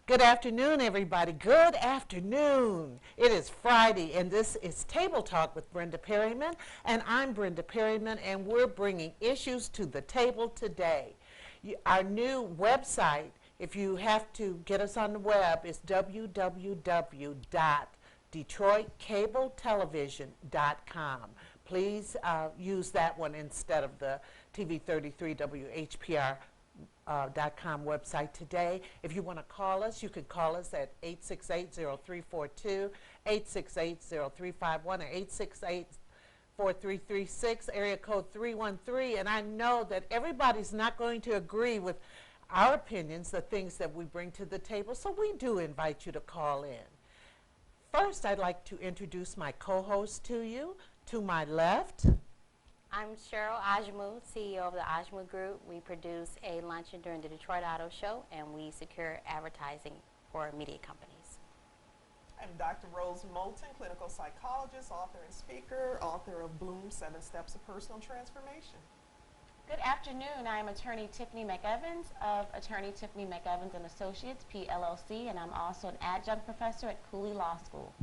Good afternoon, everybody. Good afternoon. It is Friday, and this is Table Talk with Brenda Perryman, and I'm Brenda Perryman, and we're bringing issues to the table today. Our new website, if you have to get us on the web, is www.detroitcabletelevision.com. Please use that one instead of the TV33 WHPR .com website today. If you want to call us, you can call us at 868-0342, 868-0351, or 868-4336, area code 313. And I know that everybody's not going to agree with our opinions, the things that we bring to the table, so we do invite you to call in. First, I'd like to introduce my co-host to you. To my left, I'm Cheryl Ajmu, CEO of the Ajmu Group. We produce a luncheon during the Detroit Auto Show, and we secure advertising for media companies. I'm Dr. Rose Moulton, clinical psychologist, author and speaker, author of Bloom, 7 Steps of Personal Transformation. Good afternoon. I am attorney Tiffany McEvans of Attorney Tiffany McEvans and Associates, PLLC, and I'm also an adjunct professor at Cooley Law School.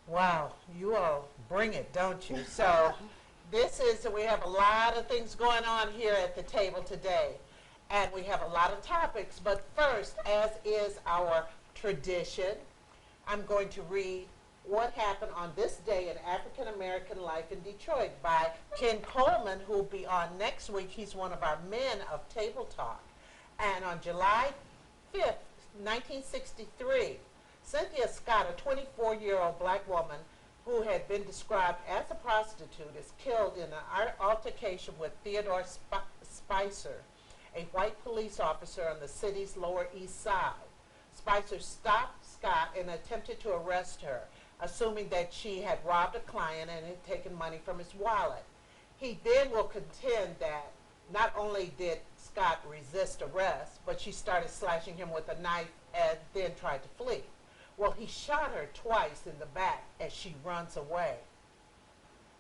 wow, you all bring it, don't you? So we have a lot of things going on here at the table today, and we have a lot of topics, but first, as is our tradition, I'm going to read What Happened on This Day in African American Life in Detroit by Ken Coleman, who will be on next week. He's one of our men of Table Talk. And on July 5th, 1963, Cynthia Scott, a 24-year-old black woman who had been described as a prostitute, is killed in an altercation with Theodore Spicer, a white police officer on the city's Lower East Side. Spicer stopped Scott and attempted to arrest her, assuming that she had robbed a client and had taken money from his wallet. He then will contend that not only did Scott resist arrest, but she started slashing him with a knife and then tried to flee. Well, he shot her twice in the back as she runs away.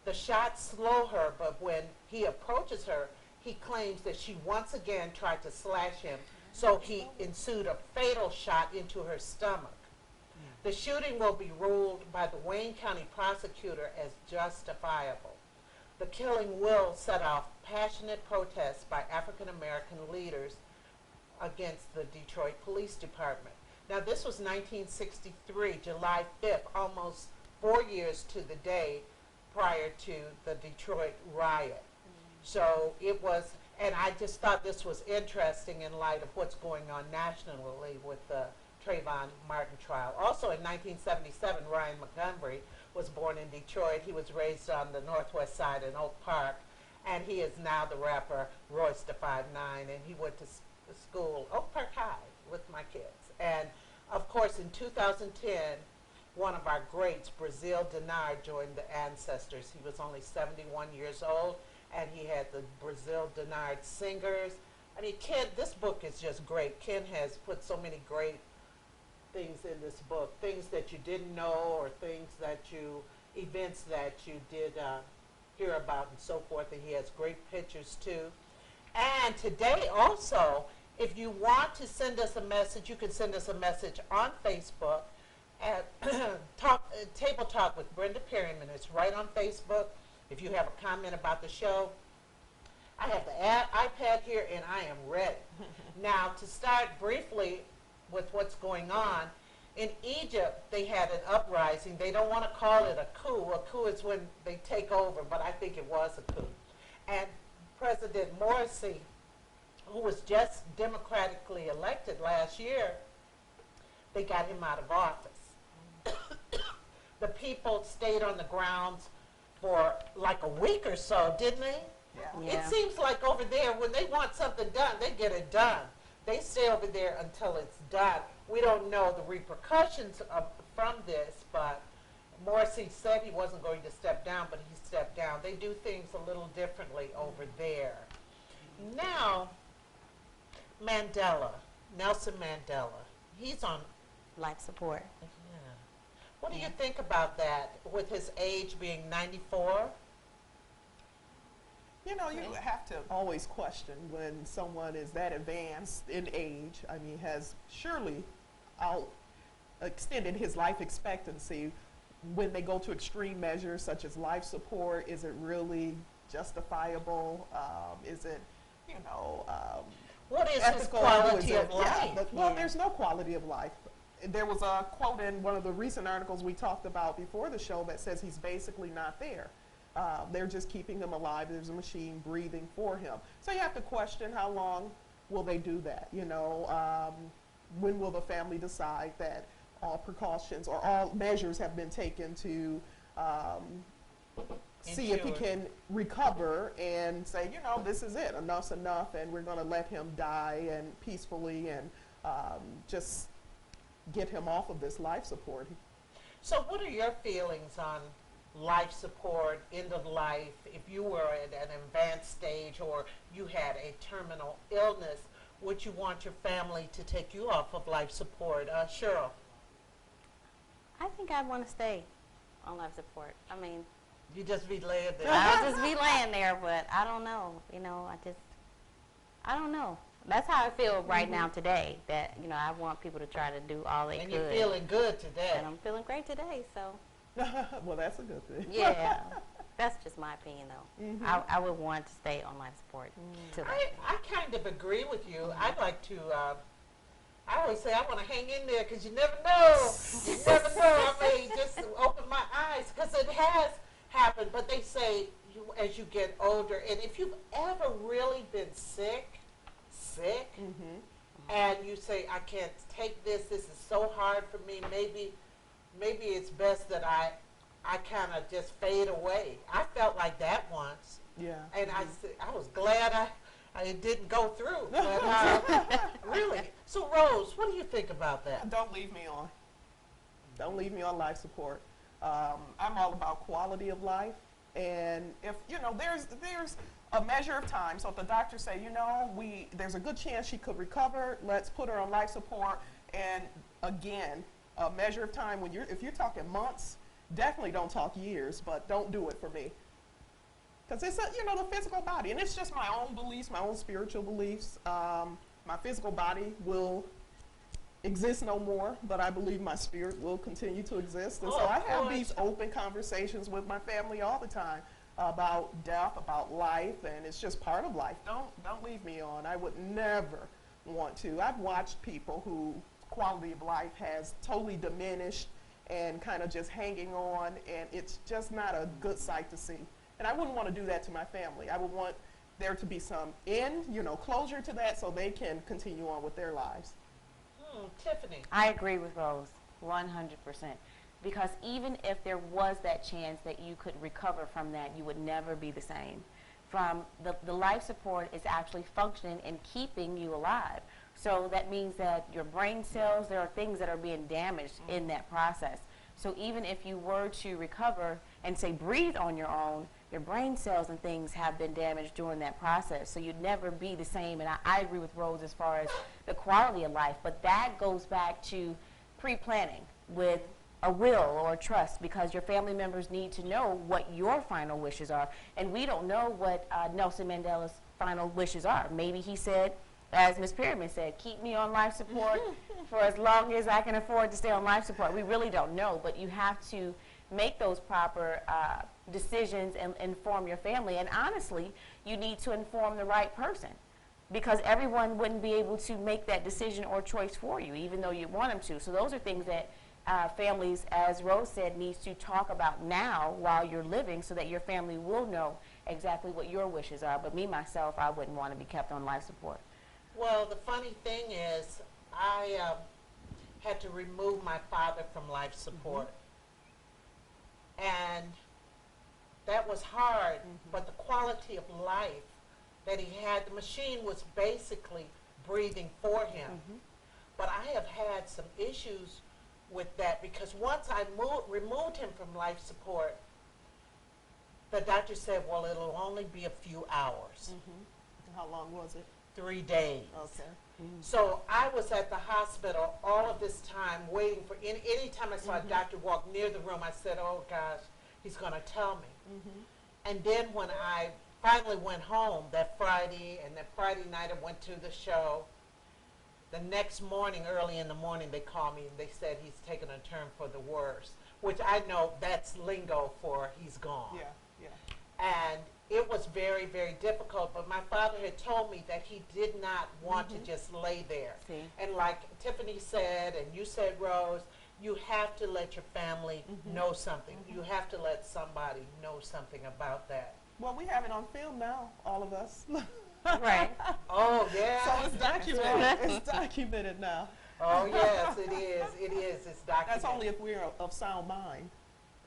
The shots slow her, but when he approaches her, he claims that she once again tried to slash him, so he ensued a fatal shot into her stomach. The shooting will be ruled by the Wayne County prosecutor as justifiable. The killing will set off passionate protests by African American leaders against the Detroit Police Department. Now, this was 1963, July 5th, almost 4 years to the day prior to the Detroit riot. So it was, and I just thought this was interesting in light of what's going on nationally with the Trayvon Martin trial. Also in 1977, Ryan Montgomery was born in Detroit. He was raised on the northwest side in Oak Park, and he is now the rapper Royce da 5'9", and he went to school, Oak Park High, with my kids. And of course, in 2010, one of our greats, Brazil Denard, joined the Ancestors. He was only 71 years old, and he had the Brazil Denard Singers. I mean, Ken, this book is just great. Ken has put so many great things in this book, things that you didn't know, or things that events that you did hear about and so forth, and he has great pictures too. And today also, if you want to send us a message, you can send us a message on Facebook at Table Talk with Brenda Perryman. It's right on Facebook. If you have a comment about the show, I have the iPad here and I am ready. Now, to start briefly with what's going on, in Egypt they had an uprising. They don't want to call it a coup. A coup is when they take over, but I think it was a coup. And President Morsi, who was just democratically elected last year, they got him out of office. The people stayed on the grounds for like a week or so, didn't they? Yeah. It seems like over there, when they want something done, they get it done. They stay over there until it's done. We don't know the repercussions from this, but Morsi said he wasn't going to step down, but he stepped down. They do things a little differently over there. Now, Mandela, Nelson Mandela, he's on Life support. Yeah. What do you think about that, with his age being 94? You know, you have to always question when someone is that advanced in age. I mean, has surely out extended his life expectancy. When they go to extreme measures such as life support, is it really justifiable? Is it, you know, What is his ethical? quality Is of it- life? Well, Yeah. there's no quality of life. There was a quote in one of the recent articles we talked about before the show that says he's basically not there. They're just keeping him alive. There's a machine breathing for him. So you have to question, how long will they do that? You know, when will the family decide that all precautions or all measures have been taken to see if he Ensure. can recover and say, you know, this is it, enough's enough, and we're going to let him die and peacefully and just get him off of this life support. So what are your feelings on life support, end of life, if you were at an advanced stage or you had a terminal illness, would you want your family to take you off of life support? Cheryl? I think I'd want to stay on life support. I mean, You just be laying there. I'll just be laying there, but I don't know. You know, I don't know. That's how I feel right now today, that, you know, I want people to try to do all they And could. you're feeling good today. And I'm feeling great today, so, Well, that's a good thing. yeah. That's just my opinion, though. I would want to stay on life support till that I kind of agree with you. I'd like to, I always say I want to hang in there because you never know. You never know. I may just open my eyes because it has happened. But they say as you get older, and if you've ever really been sick, and you say, I can't take this, this is so hard for me, maybe it's best that I kind of just fade away. I felt like that once. Yeah. And I was glad I didn't go through. But really. So Rose, what do you think about that? Don't leave me on. Don't leave me on life support. I'm all about quality of life. And if, you know, there's a measure of time. So if the doctors say, you know, there's a good chance she could recover, let's put her on life support. And again, a measure of time, if you're talking months, definitely don't talk years, but don't do it for me. Because it's, you know, the physical body. And it's just my own beliefs, my own spiritual beliefs. My physical body will exist no more, but I believe my spirit will continue to exist. And so Oh, I of have course. these open conversations with my family all the time about death, about life, and it's just part of life. Don't leave me on. I would never want to. I've watched people who quality of life has totally diminished and kind of just hanging on, and it's just not a good sight to see. And I wouldn't want to do that to my family. I would want there to be some closure to that so they can continue on with their lives. Tiffany. I agree with Rose 100%. Because even if there was that chance that you could recover from that, you would never be the same. From the life support is actually functioning and keeping you alive. So that means that your brain cells, there are things that are being damaged in that process. So even if you were to recover and say breathe on your own, your brain cells and things have been damaged during that process. So you'd never be the same. And I agree with Rose as far as the quality of life. But that goes back to pre-planning with a will or a trust, because your family members need to know what your final wishes are. And we don't know what Nelson Mandela's final wishes are. Maybe he said, as Ms. Pyramid said, keep me on life support for as long as I can afford to stay on life support. We really don't know, but you have to make those proper decisions and inform your family. And honestly, you need to inform the right person, because everyone wouldn't be able to make that decision or choice for you, even though you want them to. So those are things that families, as Rose said, needs to talk about now while you're living, so that your family will know exactly what your wishes are. But me, myself, I wouldn't want to be kept on life support. Well, the funny thing is, I had to remove my father from life support. And that was hard, but the quality of life that he had, the machine was basically breathing for him. But I have had some issues with that, because once I removed him from life support, the doctor said, well, it'll only be a few hours, How long was it? 3 days. Okay. So I was at the hospital all of this time waiting for, any time I saw a doctor walk near the room, I said, oh gosh, he's going to tell me. And then when I finally went home that Friday, and that Friday night I went to the show. The next morning, early in the morning, they called me and they said he's taken a turn for the worse, which I know that's lingo for he's gone. Yeah, yeah. And it was very, very difficult, but my father had told me that he did not want to just lay there. See. And like Tiffany said, and you said, Rose, you have to let your family know something. You have to let somebody know something about that. Well, we have it on film now, all of us. Right. Oh, yeah. So it's documented. It's documented now. Oh, yes, it is. It is. It's documented. That's only if we're of sound mind.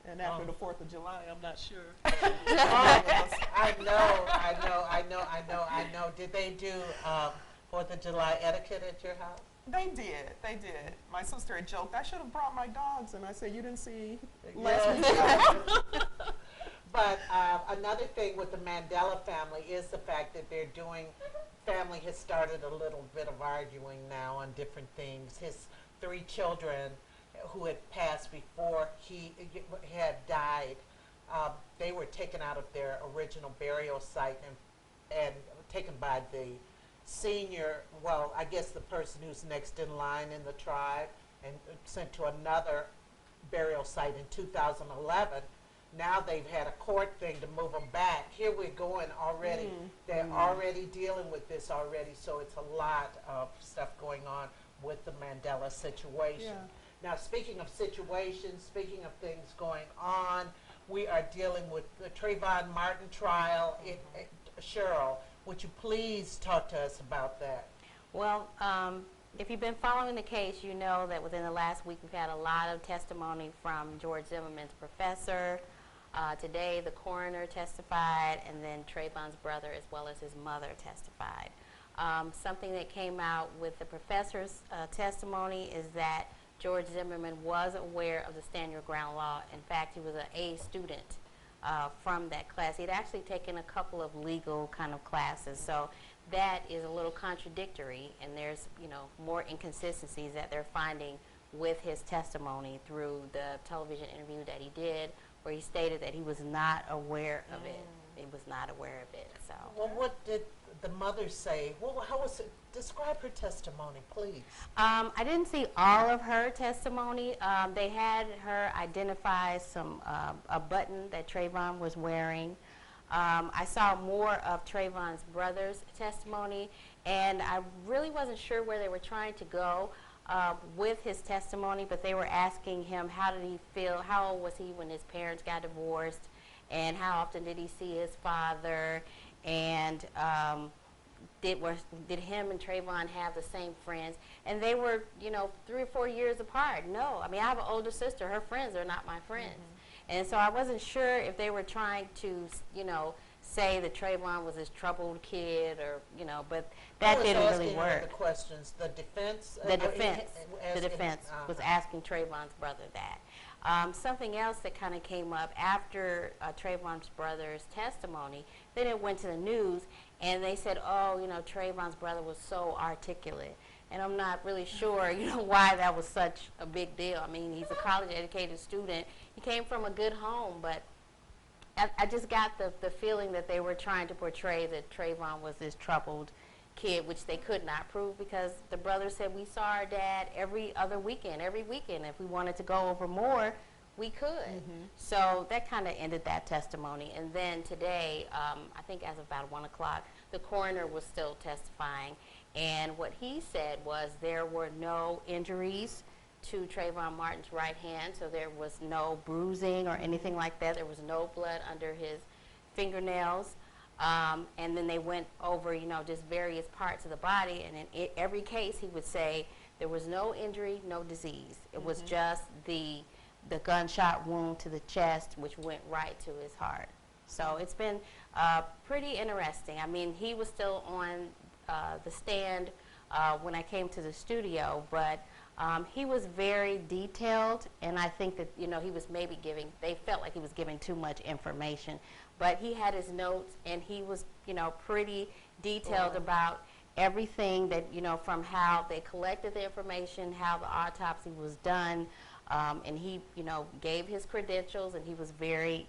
And after Oh. the 4th of July, I'm not sure. I know. Did they do 4th of July etiquette at your house? They did. They did. My sister had joked, I should have brought my dogs. And I said, you didn't see last week. But another thing with the Mandela family is the fact that they're doing, family has started a little bit of arguing now on different things. His 3 children who had passed before he had died, they were taken out of their original burial site and taken by the senior, well, I guess the person who's next in line in the tribe, and sent to another burial site in 2011. Now they've had a court thing to move them back. Here we're going already. They're already dealing with this already, so it's a lot of stuff going on with the Mandela situation. Yeah. Now, speaking of situations, speaking of things going on, we are dealing with the Trayvon Martin trial. Cheryl, would you please talk to us about that? Well, if you've been following the case, you know that within the last week we've had a lot of testimony from George Zimmerman's professor. Today the coroner testified, and then Trayvon's brother as well as his mother testified. Something that came out with the professor's testimony is that George Zimmerman was aware of the Stand Your Ground law. In fact, he was an A student from that class. He'd actually taken a couple of legal kind of classes, so that is a little contradictory, and there's, you know, more inconsistencies that they're finding with his testimony through the television interview that he did, where he stated that he was not aware of it. He was not aware of it. So. Well, what did the mother say? Well, how was it? Describe her testimony, please. I didn't see all of her testimony. They had her identify a button that Trayvon was wearing. I saw more of Trayvon's brother's testimony, and I really wasn't sure where they were trying to go with his testimony, but they were asking him how did he feel, how old was he when his parents got divorced, and how often did he see his father, and did him and Trayvon have the same friends? And they were, you know, 3 or 4 years apart. No, I mean, I have an older sister. Her friends are not my friends. And so I wasn't sure if they were trying to, you know, say that Trayvon was this troubled kid, or, you know, but that didn't really Who was asking her work. the questions? The defense? The defense, asking- was asking Trayvon's brother that. Something else that kind of came up after Trayvon's brother's testimony, then it went to the news, and they said, oh, you know, Trayvon's brother was so articulate. And I'm not really sure, you know, why that was such a big deal. I mean, he's a college-educated student. He came from a good home, but I just got the feeling that they were trying to portray that Trayvon was this troubled kid, which they could not prove, because the brother said, we saw our dad every weekend. If we wanted to go over more, we could. So that kind of ended that testimony. And then today, I think as of about 1 o'clock, the coroner was still testifying. And what he said was there were no injuries to Trayvon Martin's right hand, so there was no bruising or anything like that. There was no blood under his fingernails. And then they went over, you know, just various parts of the body, and in every case he would say there was no injury, no disease. It was just the gunshot wound to the chest, which went right to his heart. So it's been pretty interesting. I mean, he was still on the stand when I came to the studio, but he was very detailed, and I think that, you know, he was maybe they felt like he was giving too much information. But he had his notes, and he was, you know, pretty detailed about everything that, you know, from how they collected the information, how the autopsy was done, And he, gave his credentials, and he was very,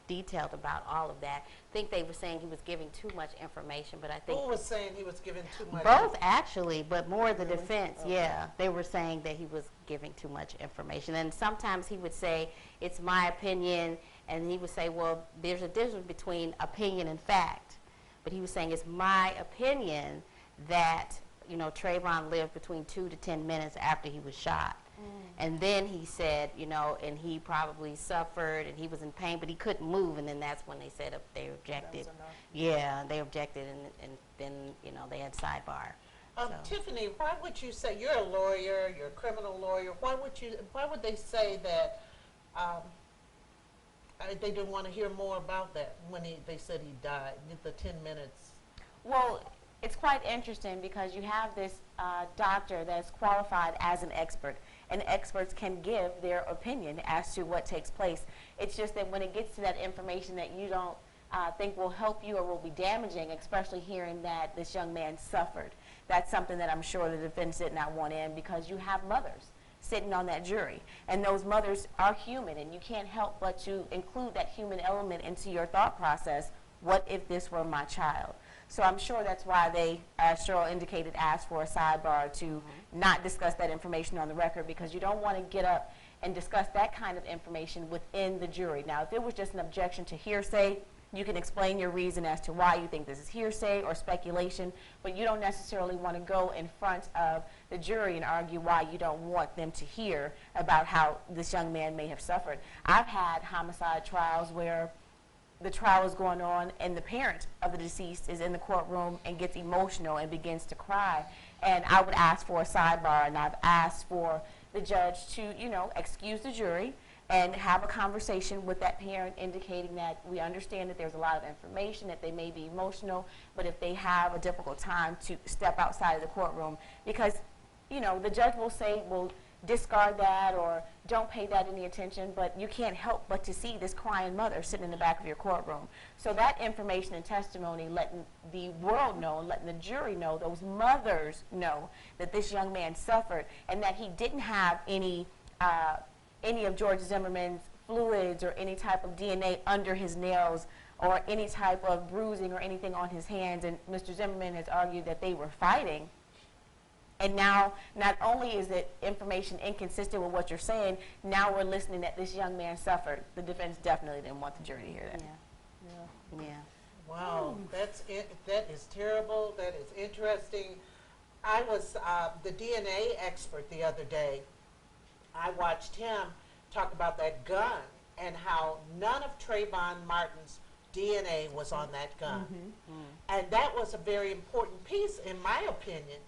detailed about all of that. I think they were saying he was giving too much information, but I think Who was saying he was giving too much? both actually, but more the defense. Yeah, they were saying that he was giving too much information, and sometimes he would say, "It's my opinion," and he would say, "Well, there's a difference between opinion and fact." But he was saying, "It's my opinion that Trayvon lived between 2 to 10 minutes after he was shot." And then he said, and he probably suffered and he was in pain, but he couldn't move. And then that's when they said they objected. That was enough. Yeah, they objected, and then, they had sidebar. So. Tiffany, why would you say, you're a lawyer, you're a criminal lawyer, why would they say that they didn't want to hear more about that when they said he died, the 10 minutes? Well, it's quite interesting because you have this doctor that's qualified as an expert, and experts can give their opinion as to what takes place. It's just that when it gets to that information that you don't think will help you or will be damaging, especially hearing that this young man suffered, that's something that I'm sure the defense did not want in, because you have mothers sitting on that jury, and those mothers are human, and you can't help but to include that human element into your thought process. What if this were my child? So I'm sure that's why they, as Cheryl indicated, asked for a sidebar to not discuss that information on the record, because you don't want to get up and discuss that kind of information within the jury. Now, if it was just an objection to hearsay, you can explain your reason as to why you think this is hearsay or speculation, but you don't necessarily want to go in front of the jury and argue why you don't want them to hear about how this young man may have suffered. I've had homicide trials where the trial is going on and the parent of the deceased is in the courtroom and gets emotional and begins to cry. And I would ask for a sidebar, and I've asked for the judge to, excuse the jury and have a conversation with that parent, indicating that we understand that there's a lot of information, that they may be emotional, but if they have a difficult time, to step outside of the courtroom. Because, the judge will say, well, discard that or don't pay that any attention, but you can't help but to see this crying mother sitting in the back of your courtroom. So that information and testimony, letting the world know, letting the jury know, those mothers know that this young man suffered and that he didn't have any of George Zimmerman's fluids or any type of DNA under his nails or any type of bruising or anything on his hands. And Mr. Zimmerman has argued that they were fighting. And now, not only is it information inconsistent with what you're saying, now we're listening that this young man suffered. The defense definitely didn't want the jury to hear that. Yeah. Wow, that's it. That is terrible. That is interesting. I was the DNA expert the other day. I watched him talk about that gun and how none of Trayvon Martin's DNA was on that gun. And that was a very important piece, in my opinion.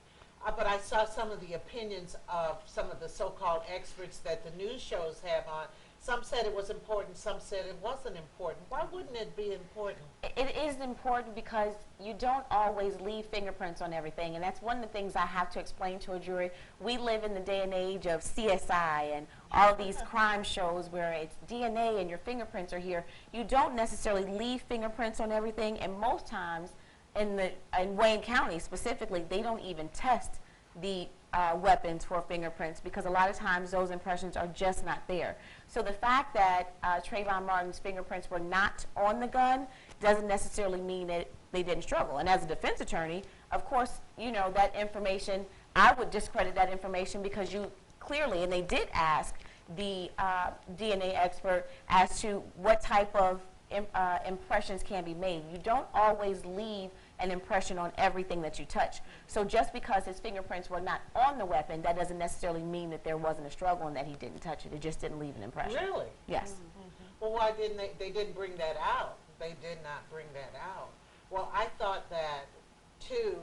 But I saw some of the opinions of some of the so-called experts that the news shows have on. Some said it was important, some said it wasn't important. Why wouldn't it be important? It is important because you don't always leave fingerprints on everything, and that's one of the things I have to explain to a jury. We live in the day and age of CSI and all these crime shows where it's DNA and your fingerprints are here. You don't necessarily leave fingerprints on everything, and most times in Wayne County specifically, they don't even test the weapons for fingerprints because a lot of times those impressions are just not there. So the fact that Trayvon Martin's fingerprints were not on the gun doesn't necessarily mean that they didn't struggle. And as a defense attorney, of course, that information, I would discredit that information because you clearly, and they did ask the DNA expert as to what type of impressions can be made. You don't always leave an impression on everything that you touch. So just because his fingerprints were not on the weapon, that doesn't necessarily mean that there wasn't a struggle and that he didn't touch it. It just didn't leave an impression. Really? Yes. Well, why didn't they didn't bring that out? They did not bring that out. Well, I thought that, too,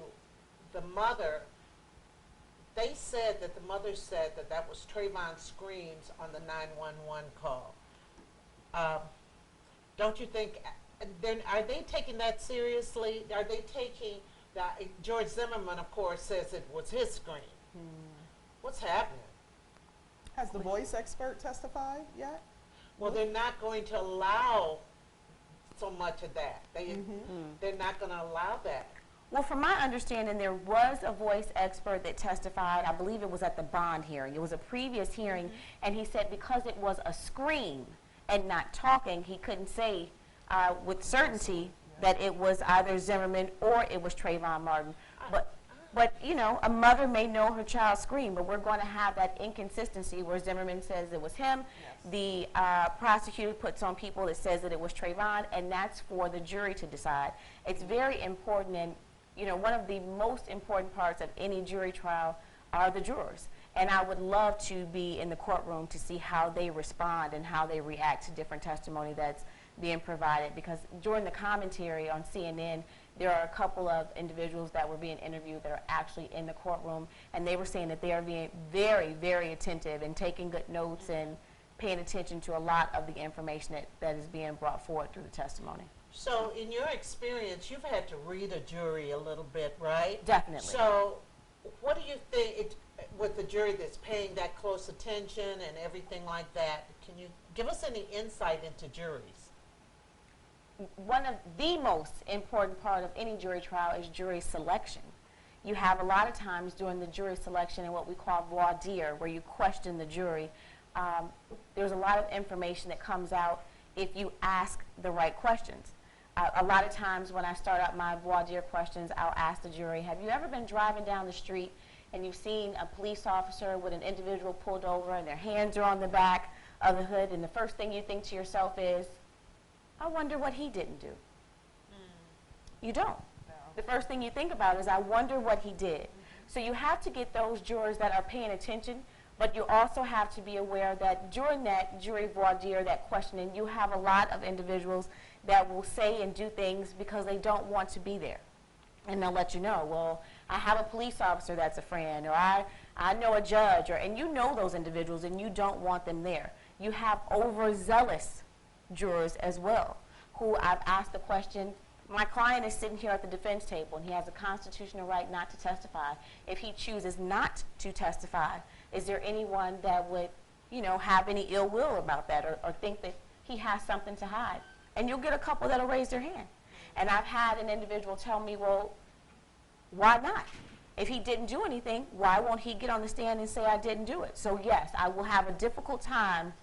the mother, they said that the mother said that that was Trayvon's screams on the 911 call. Don't you think, are they taking that seriously? Are they taking that? George Zimmerman, of course, says it was his scream. What's happening? Has the voice expert testified yet? Well, they're not going to allow so much of that. They're not going to allow that. Well, from my understanding, there was a voice expert that testified. I believe it was at the bond hearing. It was a previous hearing, and he said because it was a scream and not talking, he couldn't say with certainty that it was either Zimmerman or it was Trayvon Martin. But you know, a mother may know her child scream, but we're going to have that inconsistency where Zimmerman says it was him, the prosecutor puts on people that says that it was Trayvon, and that's for the jury to decide. It's very important, and you know, one of the most important parts of any jury trial are the jurors. And I would love to be in the courtroom to see how they respond and how they react to different testimony that's being provided, because during the commentary on CNN, there are a couple of individuals that were being interviewed that are actually in the courtroom, and they were saying that they are being very, very attentive and taking good notes and paying attention to a lot of the information that is being brought forward through the testimony. So in your experience, you've had to read a jury a little bit, right? Definitely. So what do you think with the jury that's paying that close attention and everything like that? Can you give us any insight into juries? One of the most important part of any jury trial is jury selection. You have a lot of times during the jury selection and what we call voir dire, where you question the jury. There's a lot of information that comes out if you ask the right questions. A lot of times when I start out my voir dire questions, I'll ask the jury, have you ever been driving down the street and you've seen a police officer with an individual pulled over and their hands are on the back of the hood, and the first thing you think to yourself is, I wonder what he didn't do. You don't. No. The first thing you think about is, I wonder what he did. So you have to get those jurors that are paying attention, but you also have to be aware that during that jury voir dire, that questioning, you have a lot of individuals that will say and do things because they don't want to be there. And they'll let you know, well, I have a police officer that's a friend, or I know a judge, and you know those individuals and you don't want them there. You have overzealous jurors as well, who I've asked the question, my client is sitting here at the defense table and he has a constitutional right not to testify. If he chooses not to testify, is there anyone that would, you know, have any ill will about that, or think that he has something to hide? And you'll get a couple that'll raise their hand. And I've had an individual tell me, well, why not? If he didn't do anything, why won't he get on the stand and say I didn't do it? So yes, I will have a difficult time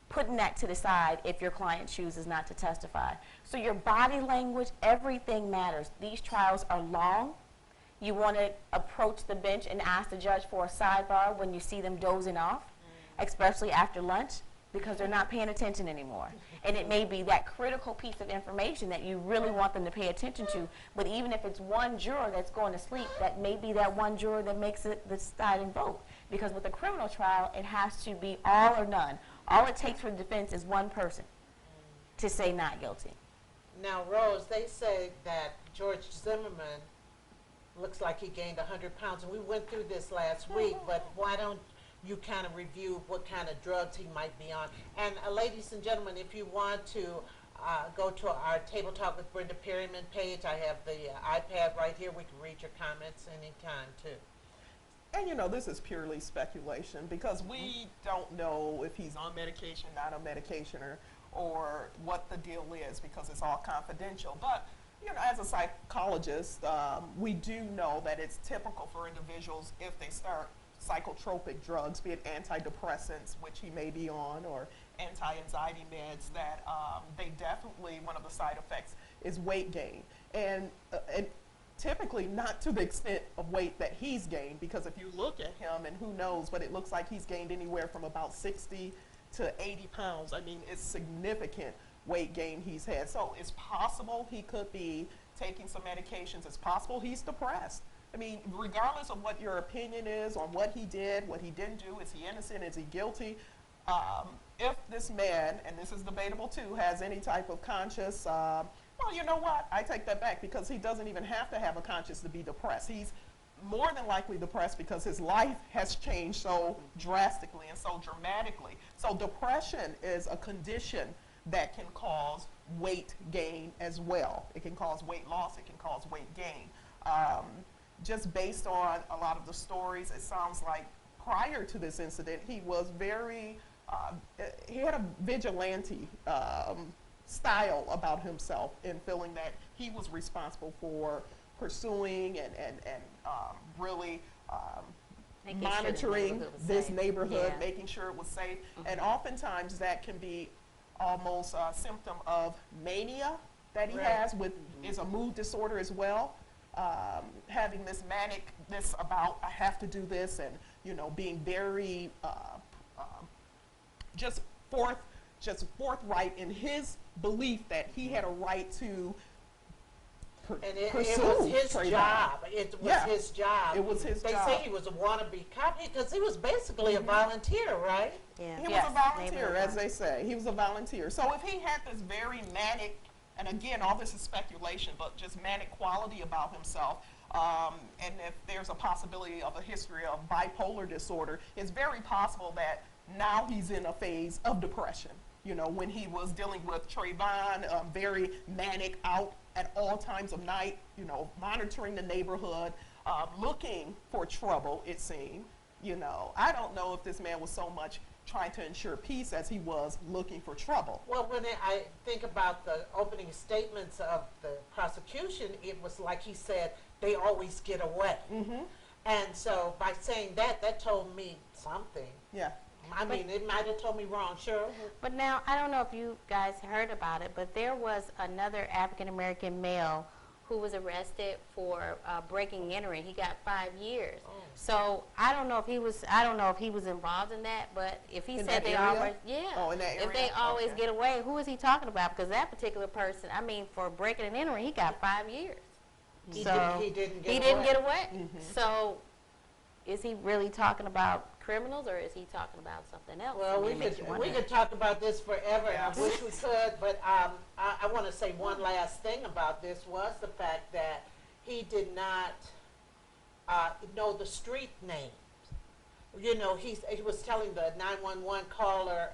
putting that to the side if your client chooses not to testify. So your body language, everything matters. These trials are long. You want to approach the bench and ask the judge for a sidebar when you see them dozing off, especially after lunch, because they're not paying attention anymore. And it may be that critical piece of information that you really want them to pay attention to, but even if it's one juror that's going to sleep, that may be that one juror that makes it the deciding vote. Because with a criminal trial, it has to be all or none. All it takes for the defense is one person to say not guilty. Now, Rose, they say that George Zimmerman looks like he gained 100 pounds, and we went through this last week, but why don't you kind of review what kind of drugs he might be on? And ladies and gentlemen, if you want to go to our Table Talk with Brenda Perryman page, I have the iPad right here. We can read your comments anytime, too. And you know, this is purely speculation because we don't know if he's on medication, not on medication, or what the deal is, because it's all confidential. But you know, as a psychologist, we do know that it's typical for individuals, if they start psychotropic drugs, be it antidepressants, which he may be on, or anti-anxiety meds, that they definitely, one of the side effects is weight gain. And typically not to the extent of weight that he's gained, because if you look at him, and who knows, but it looks like he's gained anywhere from about 60 to 80 pounds. I mean, it's significant weight gain he's had. So it's possible he could be taking some medications. It's possible he's depressed. I mean, regardless of what your opinion is on what he did, what he didn't do, is he innocent, is he guilty? If this man, and this is debatable too, has any type of conscious, well, you know what? I take that back, because he doesn't even have to have a conscience to be depressed. He's more than likely depressed because his life has changed so drastically and so dramatically. So depression is a condition that can cause weight gain as well. It can cause weight loss. It can cause weight gain. Just based on a lot of the stories, it sounds like prior to this incident, he was very, he had a vigilante style about himself, in feeling that he was responsible for pursuing and really Making sure the monitoring neighborhood was this safe. neighborhood, Yeah. making sure it was safe. And oftentimes that can be almost a symptom of mania that he Right. has, with is a mood disorder as well. Having this manic, this about I have to do this, and being very just forthright in his belief that he had a right to And it pursue was his Trayvon. job. It was Yeah. his job. It was his they job. say he was a wannabe cop because he was basically a volunteer, right? Yeah. He Yes, was a volunteer, neighborhood as watch. they say. He was a volunteer. So if he had this very manic, and again, all this is speculation, but just manic quality about himself, and if there's a possibility of a history of bipolar disorder, it's very possible that now he's in a phase of depression. When he was dealing with Trayvon, very manic, out at all times of night, monitoring the neighborhood, looking for trouble, it seemed. I don't know if this man was so much trying to ensure peace as he was looking for trouble. Well, when I think about the opening statements of the prosecution, it was like he said, they always get away. Mm-hmm. And so by saying that, that told me something. Yeah. I mean, it might have told me wrong, sure. But now, I don't know if you guys heard about it, but there was another African-American male who was arrested for breaking and entering. He got 5 years. Oh. So I don't know if he was involved in that, but if he In said that they area? always, yeah. Oh, in that If they area? always Okay. get away, who is he talking about? Because that particular person, I mean, for breaking and entering, he got 5 years. He So didn't he get didn't away. get away. Mhm. So is he really talking about criminals, or is he talking about something else? Well, I mean, we it makes you could wonder. talk about this forever, and Yes. I wish we could, but I want to say one last thing about this was the fact that he did not know the street names. He was telling the 911 caller,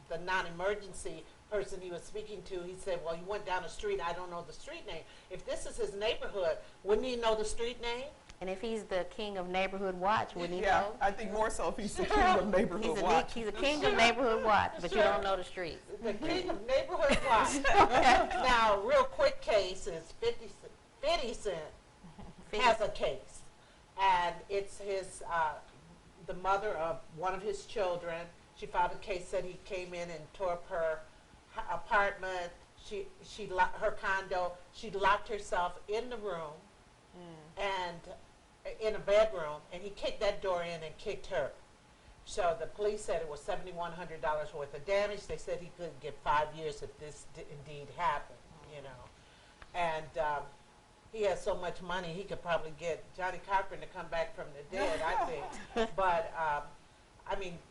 the non-emergency person he was speaking to, he said, well, you went down the street, I don't know the street name. If this is his neighborhood, wouldn't he know the street name? And if he's the king of neighborhood watch, wouldn't he Yeah, know? I think more so if he's the king of neighborhood watch. He's a king of neighborhood watch, but you don't know the streets. The king of neighborhood watch. Now, real quick case is 50 Cent has a case, and it's his the mother of one of his children. She filed a case, said he came in and tore up her apartment, her condo. She locked herself in the room and in a bedroom, and he kicked that door in and kicked her. So the police said it was $7,100 worth of damage. They said he could get 5 years if this indeed happened, And he has so much money, he could probably get Johnny Cochran to come back from the dead, I think. But,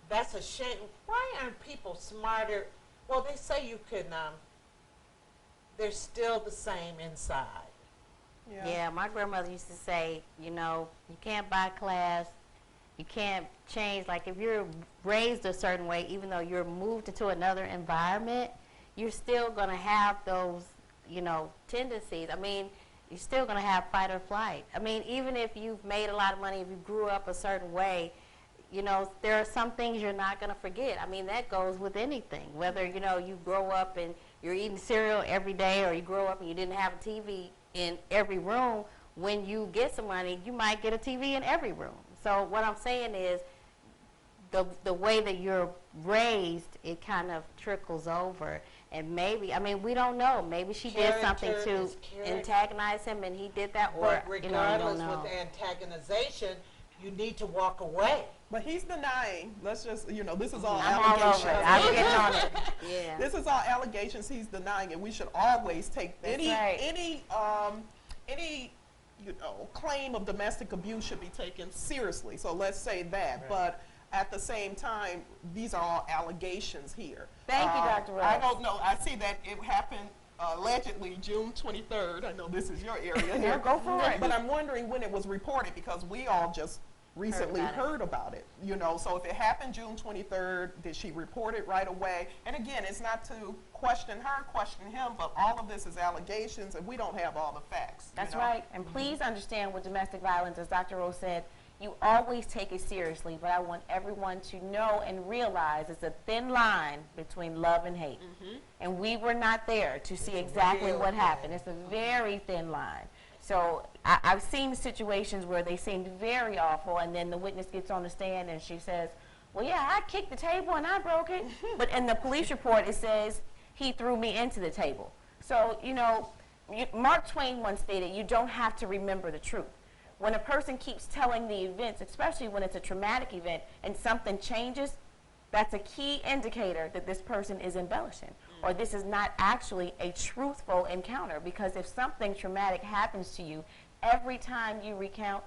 that's a shame. Why aren't people smarter? Well, they say you can, they're still the same inside. Yeah, my grandmother used to say, you can't buy class, you can't change. Like if you're raised a certain way, even though you're moved into another environment, you're still going to have those, tendencies. You're still going to have fight or flight. Even if you've made a lot of money, if you grew up a certain way, there are some things you're not going to forget. That goes with anything. Whether, you grow up and you're eating cereal every day, or you grow up and you didn't have a TV in every room, when you get some money, you might get a TV in every room. So what I'm saying is the way that you're raised, it kind of trickles over. And maybe, we don't know. Maybe she did something Character to is character. antagonize him and he did that, or, But you regardless, don't know. with antagonization, you need to walk away. But he's denying. Let's just, this is all I'm all allegations. over it. I'm getting on it. Yeah. This is all allegations. He's denying it. We should always take That's any right. any claim of domestic abuse should be taken seriously. So let's say that. Right. But at the same time, these are all allegations here. Thank you, Dr. Rose. I don't know. I see that it happened allegedly June 23rd. I know this is your area here. Go for it. But I'm wondering when it was reported, because we all just recently heard about it. So if it happened June 23rd, did she report it right away? And again, it's not to question her, question him, but all of this is allegations, and we don't have all the facts. That's right. And please understand with domestic violence, as Dr. Rose said, you always take it seriously, but I want everyone to know and realize it's a thin line between love and hate. And we were not there to see exactly real what thin. happened. It's a very thin line. So I've seen situations where they seemed very awful, and then the witness gets on the stand and she says, well, yeah, I kicked the table and I broke it. But in the police report, it says he threw me into the table. So, you know, Mark Twain once stated, you don't have to remember the truth. When a person keeps telling the events, especially when it's a traumatic event, and something changes, that's a key indicator that this person is embellishing, or this is not actually a truthful encounter. Because if something traumatic happens to you, every time you recount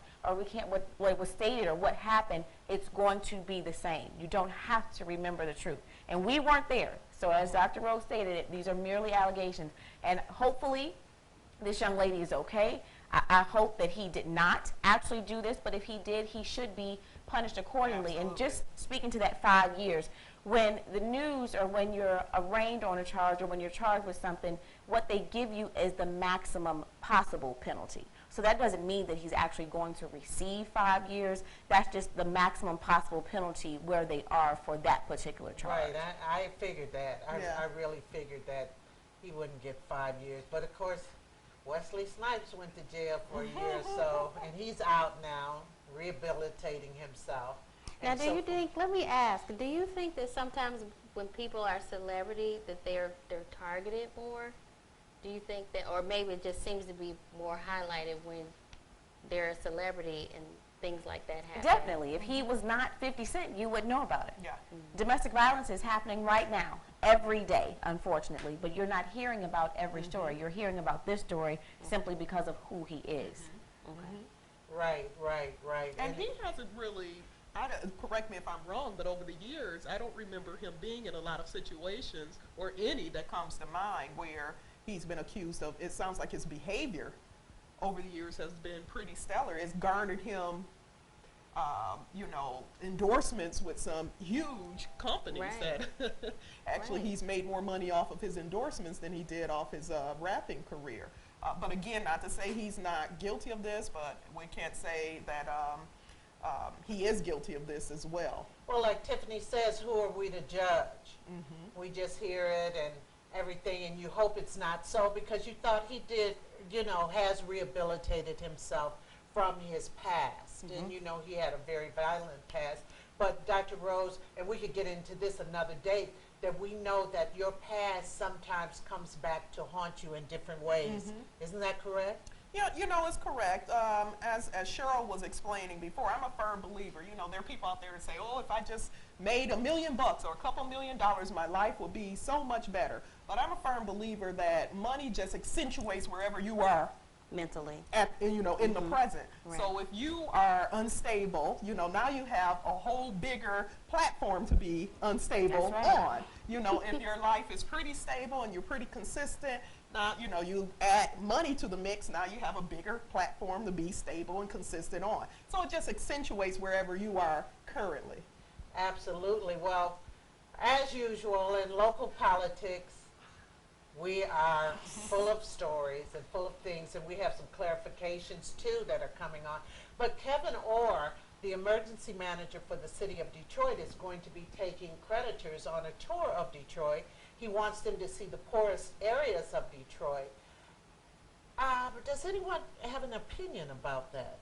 what was stated or what happened, it's going to be the same. You don't have to remember the truth. And we weren't there. So as Dr. Rose stated, these are merely allegations. And hopefully, this young lady is okay. I hope that he did not actually do this, but if he did, he should be punished accordingly. Absolutely. And just speaking to that 5 years, when the news or when you're arraigned on a charge or when you're charged with something, what they give you is the maximum possible penalty. So that doesn't mean that he's actually going to receive 5 years. That's just the maximum possible penalty where they are for that particular charge. Right, I figured that. Yeah. I really figured that he wouldn't get 5 years. But of course, Wesley Snipes went to jail for a year or so, and he's out now, rehabilitating himself. Now, And do so you think, let me ask, do you think that sometimes when people are celebrity that they're targeted more? Do you think that, or maybe it just seems to be more highlighted when they're a celebrity and things like that happen? Definitely. If he was not 50 Cent, you would know about it. Yeah. Domestic violence is happening right now, every day, unfortunately, but you're not hearing about every story. You're hearing about this story simply because of who he is. Right. And he hasn't really, correct me if I'm wrong, but over the years, I don't remember him being in a lot of situations or any that Comes to mind where he's been accused of, it sounds like his behavior over the years has been pretty stellar. It's garnered him, you know, endorsements with some huge companies Right. that actually Right. he's made more money off of his endorsements than he did off his rapping career. But again, not to say he's not guilty of this, but we can't say that he is guilty of this as well. Well, like Tiffany says, who are we to judge? We just hear it and everything, and you hope it's not so because you thought he did, you know, has rehabilitated himself from his past. And, you know, he had a very violent past. But Dr. Rose, and we could get into this another day, that we know that your past sometimes comes back to haunt you in different ways. Isn't that correct? Yeah, you know, it's correct. As Cheryl was explaining before, I'm a firm believer. You know, there are people out there that say, oh, if I just made $1 million or a couple $1 million, my life would be so much better. But I'm a firm believer that money just accentuates wherever you are Mentally. in the present. Right. So if you are unstable, you know, now you have a whole bigger platform to be unstable That's right. on. You know, if your life is pretty stable and you're pretty consistent, now, you know, you add money to the mix, now you have a bigger platform to be stable and consistent on. So it just accentuates wherever you are currently. Absolutely. Well, as usual in local politics, we are full of stories and full of things, and we have some clarifications too that are coming on. But Kevin Orr, the emergency manager for the city of Detroit, is going to be taking creditors on a tour of Detroit. He wants them to see the poorest areas of Detroit. But does anyone have an opinion about that?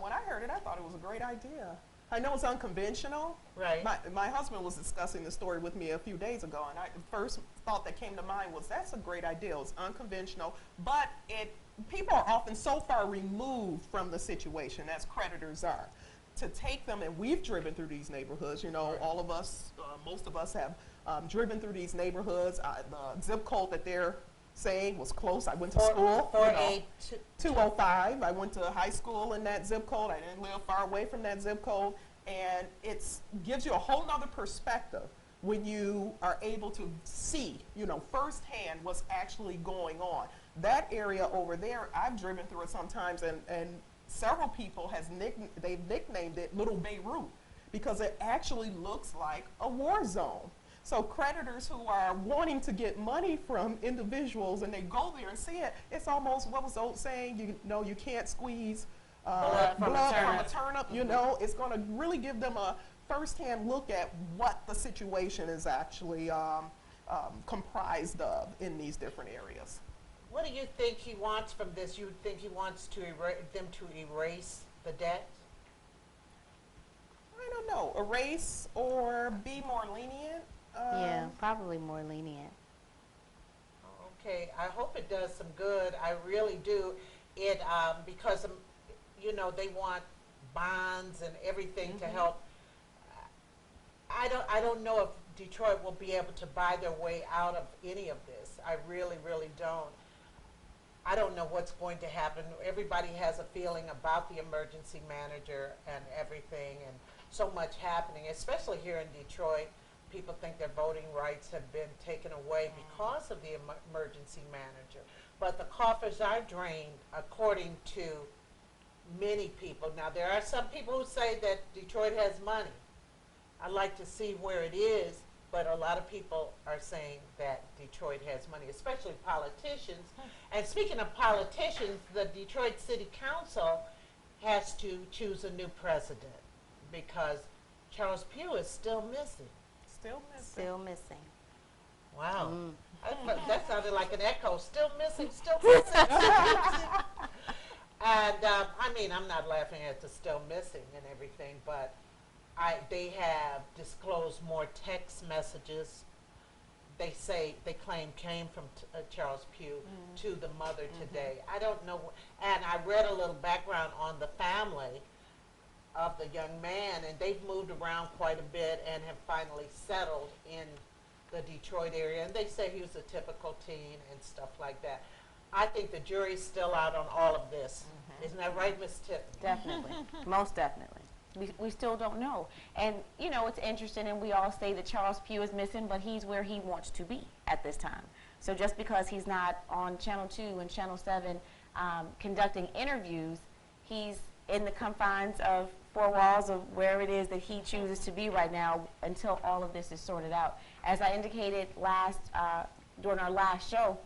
When I heard it, I thought it was a great idea. I know it's unconventional. Right. My husband was discussing the story with me a few days ago, and the first thought that came to mind was that's a great idea. It's unconventional, but people are often so far removed from the situation as creditors are. To take them, and we've driven through these neighborhoods, you know, all of us, most of us have driven through these neighborhoods. The zip code that they're saying was close. I went to school. 205. I went to high school in that zip code. I didn't live far away from that zip code. And it gives you a whole nother perspective when you are able to see, you know, firsthand what's actually going on. That area over there, I've driven through it sometimes, and several people they've nicknamed it Little Beirut because it actually looks like a war zone. So creditors who are wanting to get money from individuals and they go there and see it, it's almost, what was the old saying, you know, you can't squeeze blood from a turnip, you know. It's going to really give them a firsthand look at what the situation is actually comprised of in these different areas. What do you think he wants from this? You think he wants to them to erase the debt? I don't know, erase or be more lenient. Yeah, probably more lenient. Okay, I hope it does some good. I really do. It because you know they want bonds and everything to help. I don't know if Detroit will be able to buy their way out of any of this. I really, really don't. I don't know what's going to happen. Everybody has a feeling about the emergency manager and everything, and so much happening, especially here in Detroit. People think their voting rights have been taken away because of the emergency manager. But the coffers are drained, according to many people. Now, there are some people who say that Detroit has money. I'd like to see where it is, but a lot of people are saying that Detroit has money, especially politicians. And speaking of politicians, the Detroit City Council has to choose a new president because Charles Pugh is still missing. Still missing. Still missing. Wow. That sounded like an echo. Still missing, still missing, still missing. And I mean, I'm not laughing at the still missing and everything, but they have disclosed more text messages. They claim came from Charles Pugh to the mother today. I don't know, and I read a little background on the family of the young man, and they've moved around quite a bit and have finally settled in the Detroit area. And they say he was a typical teen and stuff like that. I think the jury's still out on all of this. Isn't that right, Miss Tiffany? Definitely, most definitely. We still don't know. And, you know, it's interesting, and we all say that Charles Pugh is missing, but he's where he wants to be at this time. So just because he's not on Channel 2 and Channel 7 conducting interviews, he's in the confines of four walls of where it is that he chooses to be right now until all of this is sorted out. As I indicated during our last show,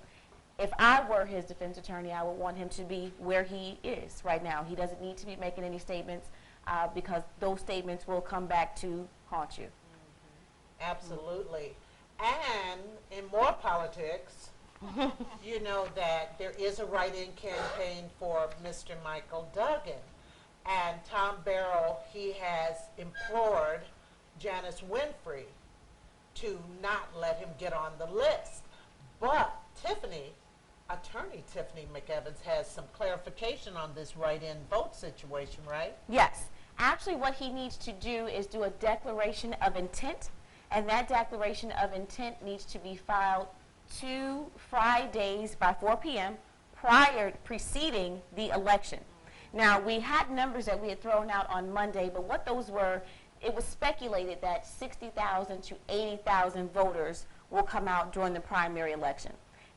if I were his defense attorney, I would want him to be where he is right now. He doesn't need to be making any statements because those statements will come back to haunt you. Absolutely. And in more politics, you know that there is a write-in campaign for Mr. Michael Duggan. And Tom Barrow, he has implored Janice Winfrey to not let him get on the list. But Attorney Tiffany McEvans has some clarification on this write-in vote situation, right? Yes. Actually, what he needs to do is do a declaration of intent, and that declaration of intent needs to be filed 2 Fridays by 4 p.m. preceding the election. Now, we had numbers that we had thrown out on Monday, but what those were, it was speculated that 60,000 to 80,000 voters will come out during the primary election.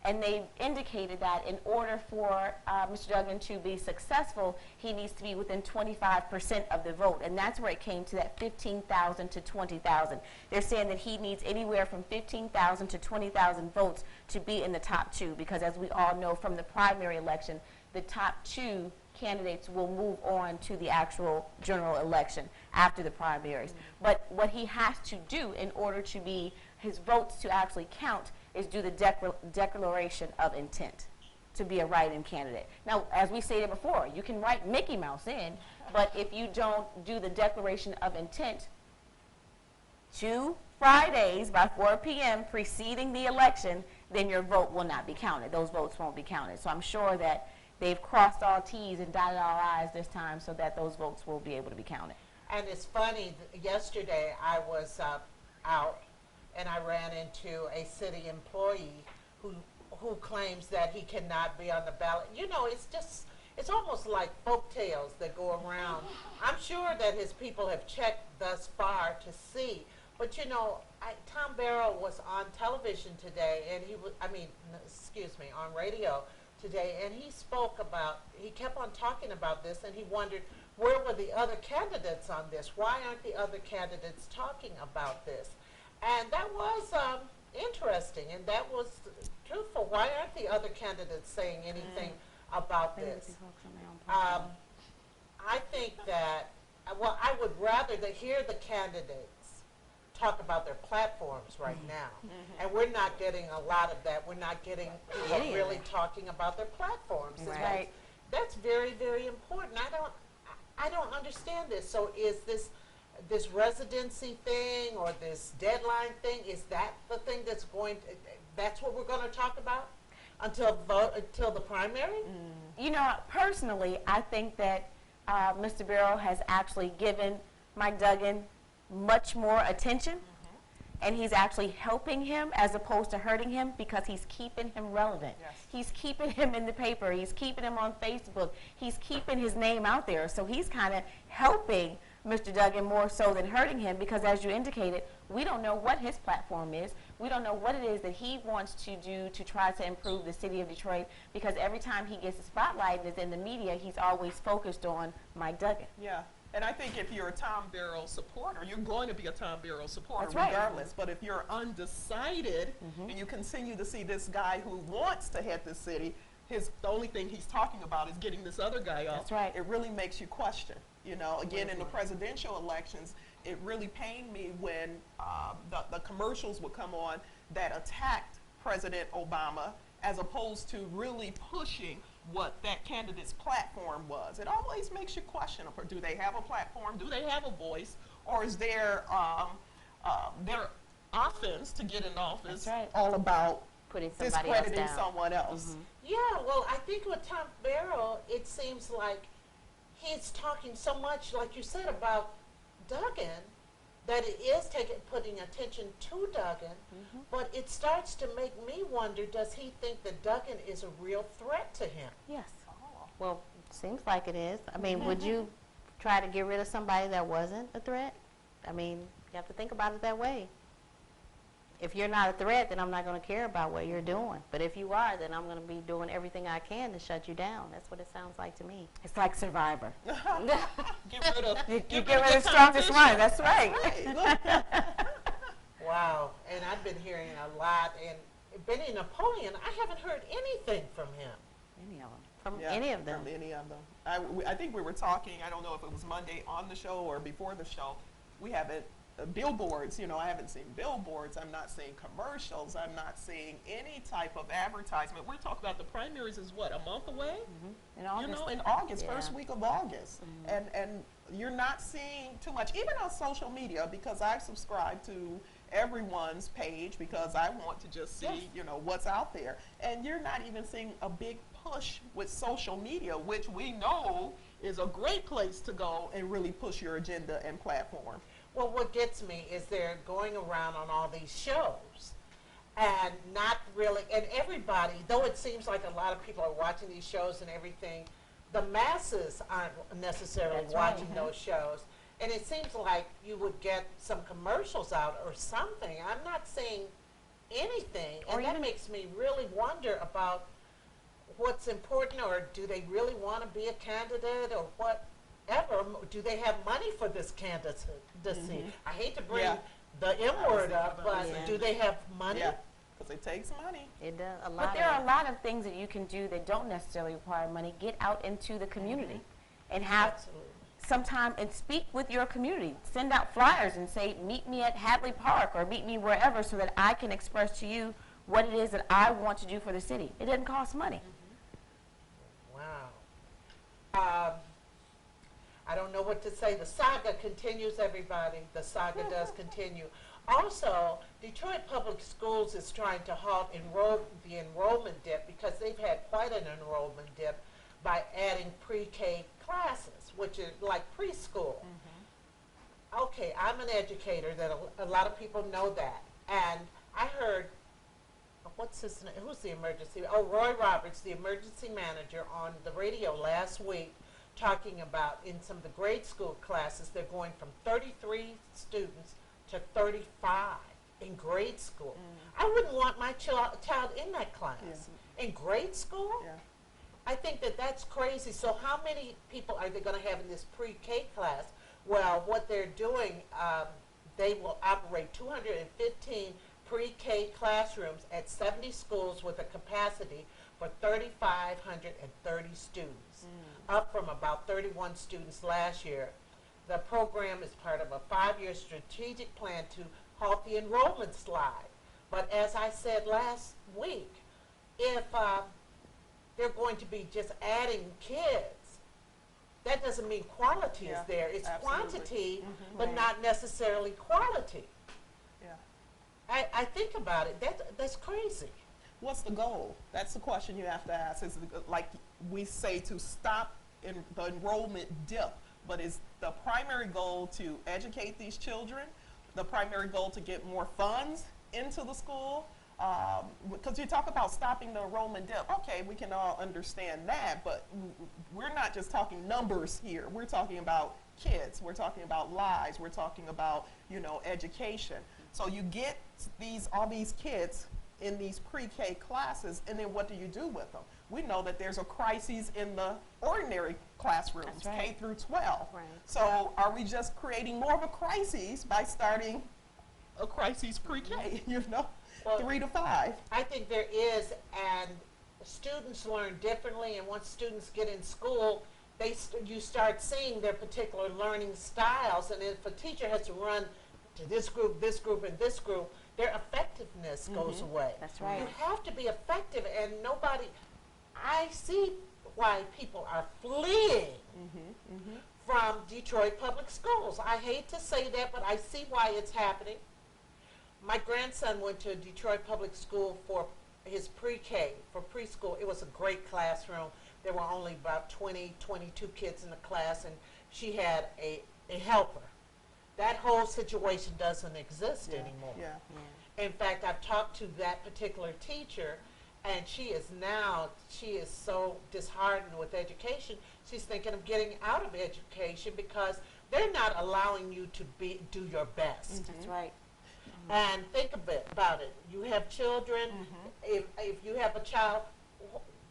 And they indicated that in order for Mr. Duggan to be successful, he needs to be within 25% of the vote. And that's where it came to that 15,000 to 20,000. They're saying that he needs anywhere from 15,000 to 20,000 votes to be in the top 2, because as we all know from the primary election, the top 2 candidates will move on to the actual general election after the primaries. But what he has to do in order to be his votes to actually count is do the declaration of intent to be a write-in candidate. Now, as we stated before, you can write Mickey Mouse in, but if you don't do the declaration of intent 2 Fridays by 4 p.m. preceding the election, then your vote will not be counted. Those votes won't be counted. So I'm sure that they've crossed all T's and dotted all I's this time so that those votes will be able to be counted. And it's funny, yesterday I was out and I ran into a city employee who claims that he cannot be on the ballot. You know, it's almost like folk tales that go around. I'm sure that his people have checked thus far to see. But you know, Tom Barrow was on television today, and on radio today, and he kept on talking about this, and he wondered, where were the other candidates on this? Why aren't the other candidates talking about this? And that was interesting, and that was truthful. Why aren't the other candidates saying anything about this? I think that, I would rather hear the candidates talk about their platforms right now. And we're not getting a lot of that. We're not getting people Any of really it. talking about their platforms. And Right. that's very, very important. I don't understand this. So is this residency thing or this deadline thing, is that the thing that's what we're going to talk about until the primary? You know, personally, I think that Mr. Barrow has actually given Mike Duggan much more attention, and he's actually helping him as opposed to hurting him because he's keeping him relevant. Yes. He's keeping him in the paper. He's keeping him on Facebook. He's keeping his name out there. So he's kind of helping Mr. Duggan more so than hurting him because, as you indicated, we don't know what his platform is. We don't know what it is that he wants to do to try to improve the city of Detroit because every time he gets the spotlight and is in the media, he's always focused on Mike Duggan. Yeah. And I think if you're a Tom Barrow supporter, you're going to be a Tom Barrow supporter That's right. regardless. But if you're undecided and you continue to see this guy who wants to head the city, the only thing he's talking about is getting this other guy up. That's right. It really makes you question. You know, again, in the presidential elections, it really pained me when the commercials would come on that attacked President Obama as opposed to really pushing what that candidate's platform was. It always makes you question, do they have a platform? Do they have a voice? Or is their offense to get in office That's right. all about Putting somebody else discrediting down. someone else? Yeah, well, I think with Tom Barrow, it seems like he's talking so much, like you said, about Duggan, that it is putting attention to Duggan, but it starts to make me wonder, does he think that Duggan is a real threat to him? Yes. Well, seems like it is. I mean, would you try to get rid of somebody that wasn't a threat? I mean, you have to think about it that way. If you're not a threat, then I'm not going to care about what you're doing. But if you are, then I'm going to be doing everything I can to shut you down. That's what it sounds like to me. It's like Survivor. Get rid of You get get rid of the the strongest competition. one. That's right. Right. Wow, and I've been hearing a lot, and Benny Napoleon, I haven't heard anything from him. Any of them. From Yeah, any of them. From any of them. I think we were talking, I don't know if it was Monday on the show or before the show, we haven't, billboards, you know, I haven't seen billboards, I'm not seeing commercials, I'm not seeing any type of advertisement. We're talking about the primaries is what, a month away? In You August. know, in August, Yeah. first week of August. And you're not seeing too much, even on social media, because I subscribe to everyone's page because I want to just see, you know, what's out there. And you're not even seeing a big push with social media, which we know is a great place to go and really push your agenda and platform. Well, what gets me is they're going around on all these shows and not really, and everybody, though it seems like a lot of people are watching these shows and everything, the masses aren't necessarily That's right. watching those shows. And it seems like you would get some commercials out or something. I'm not seeing anything, Or and that even- makes me really wonder about what's important, or do they really want to be a candidate, or whatever? Do they have money for this candidacy? I hate to bring Yeah. the M word up, about but the same do they have money? Yeah, because it takes money. It does a lot. But there of are a lot of things that you can do that don't necessarily require money. Get out into the community and have Absolutely. some time and speak with your community. Send out flyers and say, meet me at Hadley Park or meet me wherever so that I can express to you what it is that I want to do for the city. It doesn't cost money. Wow. I don't know what to say. The saga continues, everybody. The saga does continue. Also, Detroit Public Schools is trying to halt the enrollment dip because they've had quite an enrollment dip by adding pre-K classes, which is like preschool. Okay, I'm an educator, that a lot of people know that. And I heard, what's his name? Who's the emergency? Oh, Roy Roberts, the emergency manager, on the radio last week talking about in some of the grade school classes, they're going from 33 students to 35 in grade school. I wouldn't want my child in that class. In grade school? Yeah. I think that that's crazy. So how many people are they going to have in this pre-K class? Well, what they're doing, they will operate 215 pre-K classrooms at 70 schools with a capacity for 3,530 students, up from about 31 students last year. The program is part of a 5-year strategic plan to halt the enrollment slide. But as I said last week, if they're going to be just adding kids, that doesn't mean quality is Yeah, there. It's absolutely. quantity, but Right. not necessarily quality. Yeah. I think about it. That's crazy. What's the goal? That's the question you have to ask. Is it, like we say, to stop the enrollment dip, but is the primary goal to educate these children? The primary goal to get more funds into the school? Because you talk about stopping the enrollment dip. Okay, we can all understand that, but we're not just talking numbers here. We're talking about kids. We're talking about lives. We're talking about, you know, education. So you get all these kids in these pre-K classes, and then what do you do with them? We know that there's a crisis in the ordinary classrooms, That's right. K through 12. Right. So are we just creating more of a crisis by starting a crisis pre-K, you know, Well, 3 to 5? I think there is, and students learn differently, and once students get in school, you start seeing their particular learning styles, and if a teacher has to run to this group, and this group, their effectiveness goes away. That's right. You have to be effective, and I see why people are fleeing from Detroit Public Schools. I hate to say that, but I see why it's happening. My grandson went to Detroit Public School for his pre-K, for preschool. It was a great classroom. There were only about 20, 22 kids in the class, and she had a helper. That whole situation doesn't exist anymore. Yeah. In fact, I've talked to that particular teacher, and she is so disheartened with education. She's thinking of getting out of education because they're not allowing you to do your best. That's right. And think about it. You have children. If you have a child,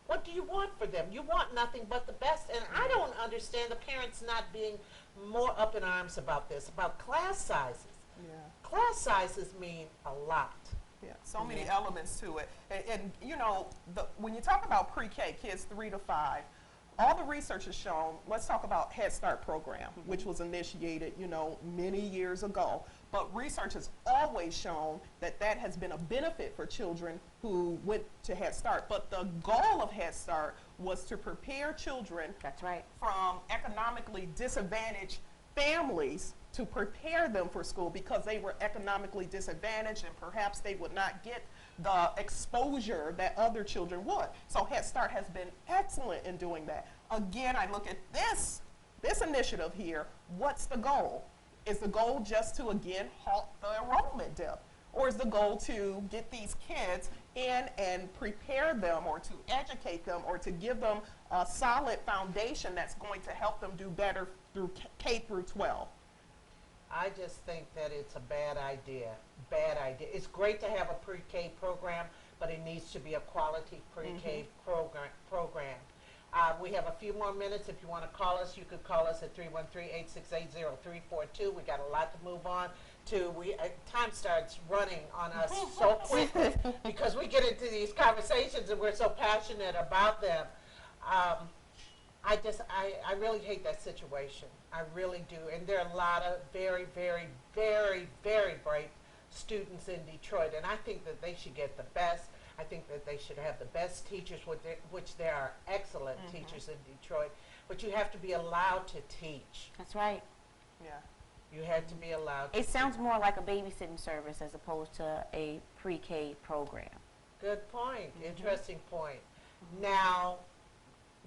what do you want for them? You want nothing but the best. And I don't understand the parents not being more up in arms about this, about class sizes. Yeah. Class sizes mean a lot. Yeah, so many elements to it. And you know, when you talk about pre-K, kids 3 to 5, all the research has shown, let's talk about Head Start program, which was initiated, you know, many years ago. But research has always shown that that has been a benefit for children who went to Head Start. But the goal of Head Start was to prepare children That's right. from economically disadvantaged families, to prepare them for school because they were economically disadvantaged and perhaps they would not get the exposure that other children would. So Head Start has been excellent in doing that. Again, I look at this initiative here. What's the goal? Is the goal just to, again, halt the enrollment dip? Or is the goal to get these kids in and prepare them, or to educate them, or to give them a solid foundation that's going to help them do better through K through 12? I just think that it's a bad idea. Bad idea. It's great to have a pre-K program, but it needs to be a quality pre-K program. We have a few more minutes. If you want to call us, you could call us at 313-868-0342. We got a lot to move on to. Time starts running on us so quickly because we get into these conversations and we're so passionate about them. I really hate that situation. I really do. And there are a lot of very, very, very, very bright students in Detroit, and I think that they should get the best. I think that they should have the best teachers, which there are excellent teachers in Detroit, but you have to be allowed to teach. That's right. Yeah. You have to be allowed to It sounds more like a babysitting service as opposed to a pre-K program. Good point. Interesting point. Now,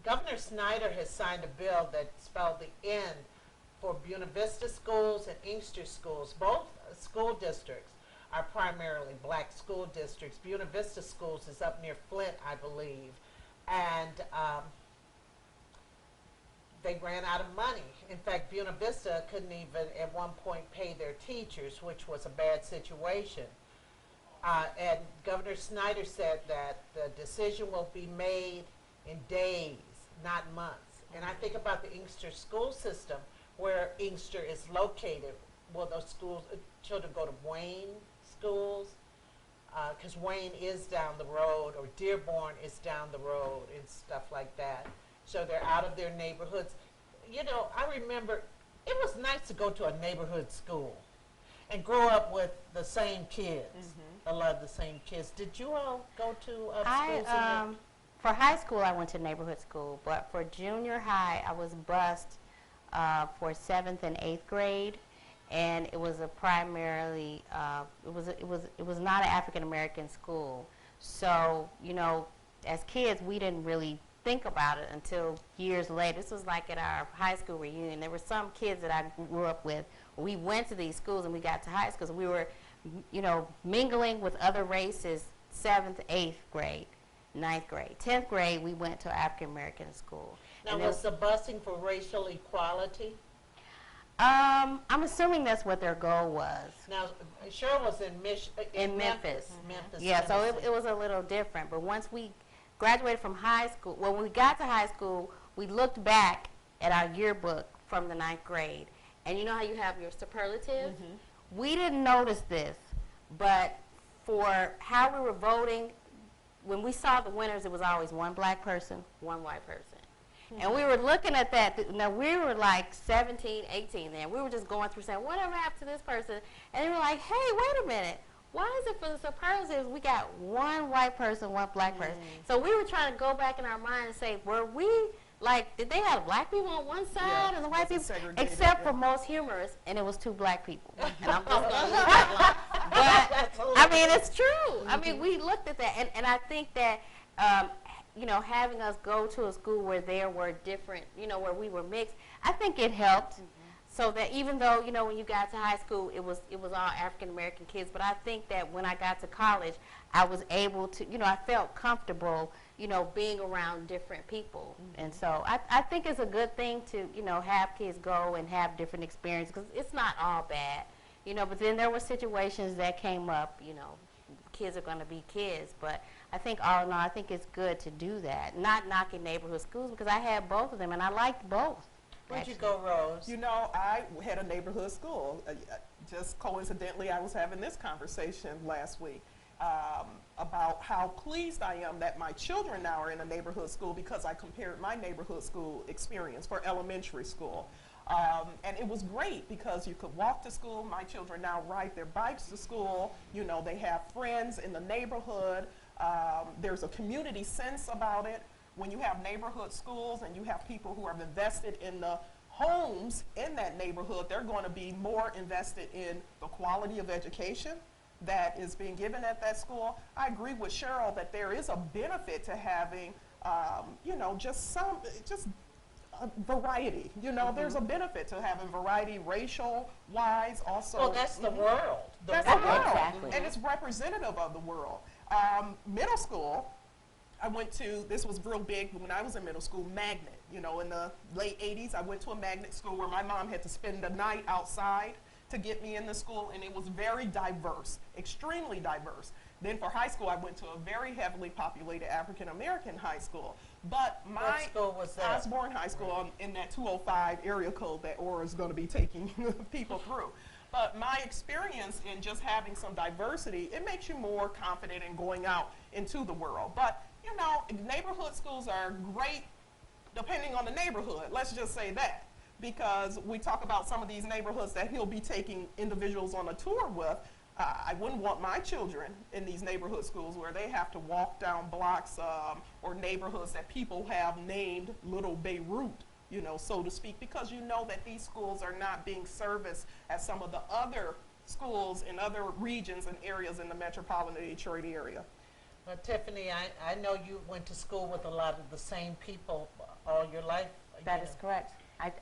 Governor Snyder has signed a bill that spelled the end for Buena Vista schools and Inkster schools. Both school districts are primarily black school districts. Buena Vista schools is up near Flint, I believe. And they ran out of money. In fact, Buena Vista couldn't even at one point pay their teachers, which was a bad situation. And Governor Snyder said that the decision will be made in days, not months. And I think about the Inkster school system, where Inkster is located. Will those schools, children go to Wayne schools? Because Wayne is down the road, or Dearborn is down the road, and stuff like that. So they're out of their neighborhoods. You know, I remember it was nice to go to a neighborhood school. and grew up with the same kids, a lot of the same kids. Did you all go to schools? For high school, I went to neighborhood school, but for junior high, I was bused for 7th and 8th grade, and it was a primarily it was not an African American school. So as kids, we didn't really think about it until years later. This was like at our high school reunion. There were some kids that I grew up with. We went to these schools and we got to high school, so we were, mingling with other races. 7th, 8th grade, 9th grade, 10th grade, we went to African American school. Now, And was the busing for racial equality? I'm assuming that's what their goal was. Now, Cheryl was in Memphis. Memphis, Yeah, so Tennessee. it was a little different. But once we graduated from high school, when we got to high school, we looked back at our yearbook from the 9th grade. And you know how you have your superlatives? We didn't notice this, but for how we were voting, when we saw the winners, it was always one black person, one white person. And we were looking at that. Now, we were like 17, 18 then. We were just going through saying, whatever happened to this person? And they were like, hey, wait a minute. Why is it for the superlatives we got one white person, one black person? So we were trying to go back in our mind and say, were we, like, did they have black people on one side and the white people? Except for most humorous, and it was 2 black people. And I'm just going to leave that alone. But, I mean, it's true. I mean, we looked at that, and I think that, having us go to a school where there were different, where we were mixed, I think it helped. So that even though, when you got to high school, it was all African American kids, but I think that when I got to college, I was able to, I felt comfortable, being around different people. And so I think it's a good thing to, have kids go and have different experiences, because it's not all bad, but then there were situations that came up, kids are going to be kids, but I think all in all, I think it's good to do that, not knocking neighborhood schools, because I had both of them, and I liked both. Where'd you go, Rose? I had a neighborhood school. Just coincidentally, I was having this conversation last week about how pleased I am that my children now are in a neighborhood school, because I compared my neighborhood school experience for elementary school. And it was great because you could walk to school. My children now ride their bikes to school. They have friends in the neighborhood. There's a community sense about it. When you have neighborhood schools and you have people who are invested in the homes in that neighborhood, they're going to be more invested in the quality of education that is being given at that school. I agree with Cheryl that there is a benefit to having, just variety. There's a benefit to having variety, racial-wise, also. Well, that's the world. That's the world, Exactly. and it's representative of the world. Middle school, I went to, this was real big when I was in middle school, magnet. In the late 80s, I went to a magnet school where my mom had to spend the night outside to get me in the school, and it was very diverse, extremely diverse. Then for high school, I went to a very heavily populated African-American high school. But What school was that? Osborne High School, in that 205 area code that Aura is going to be taking people through. But my experience in just having some diversity, it makes you more confident in going out into the world. But, neighborhood schools are great depending on the neighborhood. Let's just say that. Because we talk about some of these neighborhoods that he'll be taking individuals on a tour with. I wouldn't want my children in these neighborhood schools where they have to walk down blocks or neighborhoods that people have named Little Beirut, so to speak, because that these schools are not being serviced as some of the other schools in other regions and areas in the metropolitan Detroit area. Well, Tiffany, I know you went to school with a lot of the same people all your life. That is correct.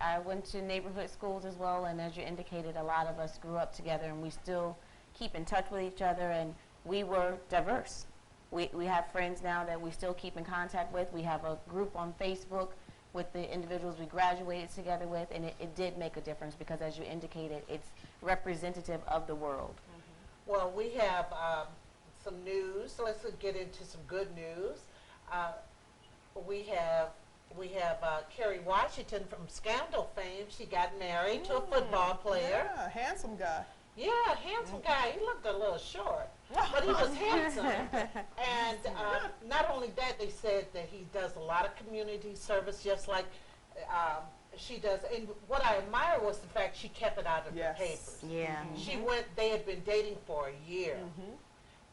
I went to neighborhood schools as well, and as you indicated, a lot of us grew up together, and we still keep in touch with each other, and we were diverse. We have friends now that we still keep in contact with. We have a group on Facebook with the individuals we graduated together with, and it did make a difference because, as you indicated, it's representative of the world. Well, we have some news. Let's get into some good news. We have Kerry Washington from Scandal fame. She got married to a football player. Yeah, handsome guy. Yeah, handsome guy. He looked a little short, but he was handsome. And not only that, they said that he does a lot of community service, just like She does, and what I admire was the fact she kept it out of Yes. the papers. Yeah. She went, they had been dating for a year.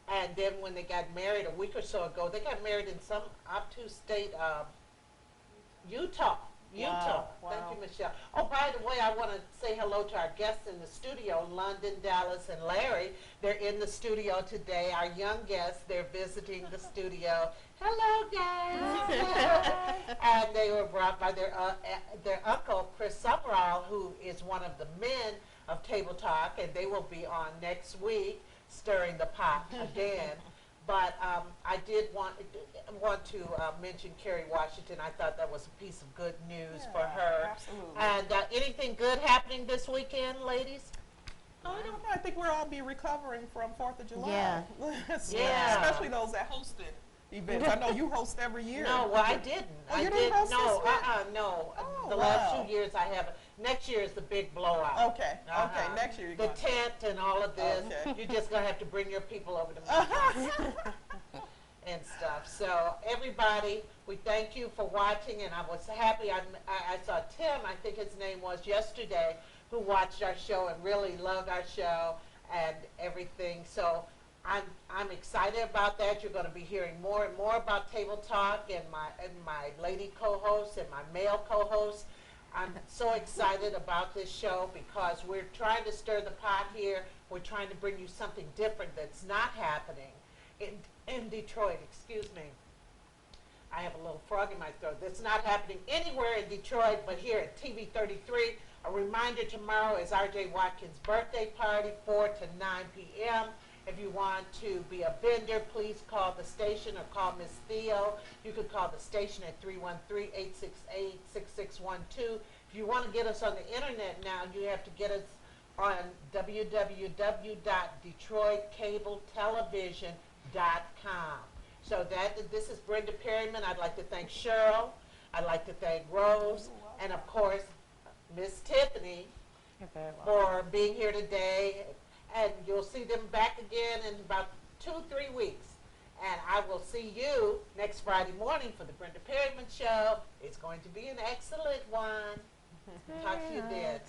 And then when they got married a week or so ago, they got married in some obtuse state of Utah. Utah. Wow. Thank you, Michelle. Oh, by the way, I want to say hello to our guests in the studio, London, Dallas, and Larry. They're in the studio today. Our young guests, they're visiting the studio. Hello, guys. And they were brought by their uncle, Chris Summerall, who is one of the men of Table Talk, and they will be on next week, stirring the pot again. But I did want to mention Kerry Washington. I thought that was a piece of good news for her. Absolutely. And anything good happening this weekend, ladies? I don't know. I think we'll all be recovering from 4th of July. Yeah. Yeah. Especially those that hosted events. I know you host every year. No, well, I didn't. Oh, I you didn't host no, this year? no. Oh, The last wow. 2 years I haven't. Next year is the big blowout. Okay. Okay. Next year you're The going. tent and all of this. Okay. You're just going to have to bring your people over to me. And stuff. So everybody, we thank you for watching, and I was happy. I saw Tim, I think his name was, yesterday, who watched our show and really loved our show and everything. So I'm excited about that. You're going to be hearing more and more about Table Talk and my lady co-host and my male co-host. I'm so excited about this show because we're trying to stir the pot here. We're trying to bring you something different that's not happening in Detroit, excuse me. I have a little frog in my throat. That's not happening anywhere in Detroit but here at TV 33. A reminder, tomorrow is R.J. Watkins' birthday party, 4 to 9 p.m. If you want to be a vendor, please call the station or call Miss Theo. You can call the station at 313-868-6612. If you want to get us on the internet now, you have to get us on www.detroitcabletelevision.com. So this is Brenda Perryman. I'd like to thank Cheryl. I'd like to thank Rose. And of course, Miss Tiffany You're very welcome. for being here today. And you'll see them back again in about 2-3 weeks. And I will see you next Friday morning for the Brenda Perryman Show. It's going to be an excellent one. Talk to you then.